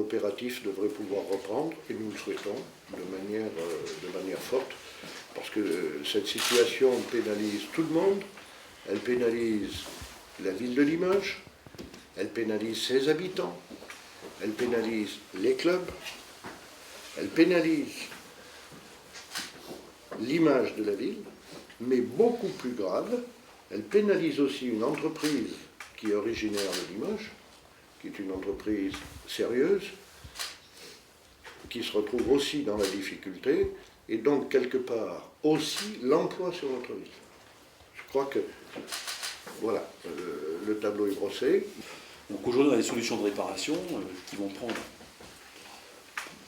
opératif devrait pouvoir reprendre, et nous le souhaitons de manière forte, parce que cette situation pénalise tout le monde, elle pénalise la ville de Limoges, elle pénalise ses habitants, elle pénalise les clubs, elle pénalise l'image de la ville, mais beaucoup plus grave, elle pénalise aussi une entreprise qui est originaire de Limoges, qui est une entreprise sérieuse, qui se retrouve aussi dans la difficulté, et donc quelque part aussi l'emploi sur notre ville. Je crois que, voilà, le tableau est brossé. Donc aujourd'hui on a des solutions de réparation qui vont prendre,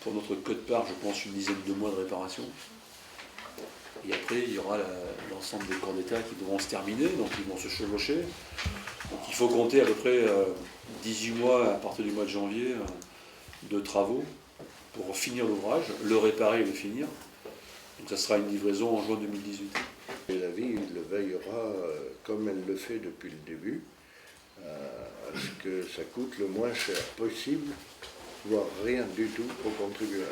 pour notre code-part, je pense, une dizaine de mois de réparation. Et après, il y aura l'ensemble des corps d'État qui devront se terminer, donc ils vont se chevaucher. Donc il faut compter à peu près 18 mois à partir du mois de janvier de travaux pour finir l'ouvrage, le réparer et le finir. Donc ça sera une livraison en juin 2018. Et la ville veillera, comme elle le fait depuis le début, à ce que ça coûte le moins cher possible, voire rien du tout au contribuable.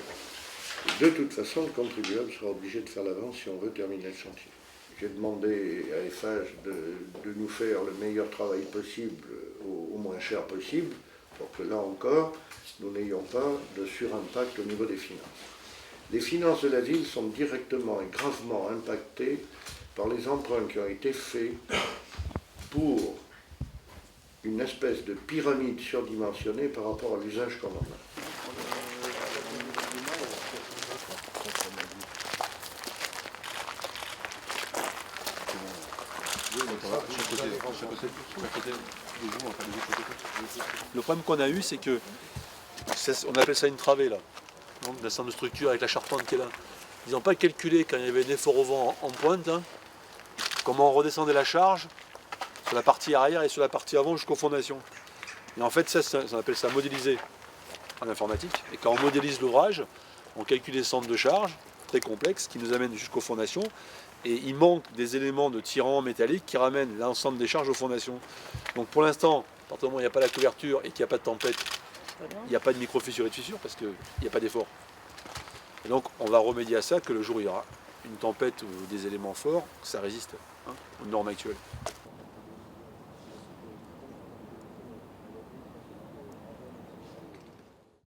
De toute façon, le contribuable sera obligé de faire l'avance si on veut terminer le chantier. J'ai demandé à FH de nous faire le meilleur travail possible, au moins cher possible, pour que là encore, nous n'ayons pas de surimpact au niveau des finances. Les finances de la ville sont directement et gravement impactées par les emprunts qui ont été faits pour une espèce de pyramide surdimensionnée par rapport à l'usage qu'on en a. Le problème qu'on a eu, c'est que, on appelle ça une travée là, donc l'ensemble de structure avec la charpente qui est là. Ils n'ont pas calculé quand il y avait un effort au vent en pointe, hein, comment on redescendait la charge sur la partie arrière et sur la partie avant jusqu'aux fondations. Et en fait, ça, on appelle ça modéliser en informatique. Et quand on modélise l'ouvrage, on calcule les centres de charge très complexes qui nous amènent jusqu'aux fondations. Et il manque des éléments de tirant métallique qui ramènent l'ensemble des charges aux fondations. Donc pour l'instant, à partir du moment où il n'y a pas la couverture et qu'il n'y a pas de tempête, il n'y a pas de micro-fissure et de fissure parce qu'il n'y a pas d'effort. Et donc on va remédier à ça, que le jour où il y aura une tempête ou des éléments forts, ça résiste aux normes actuelles.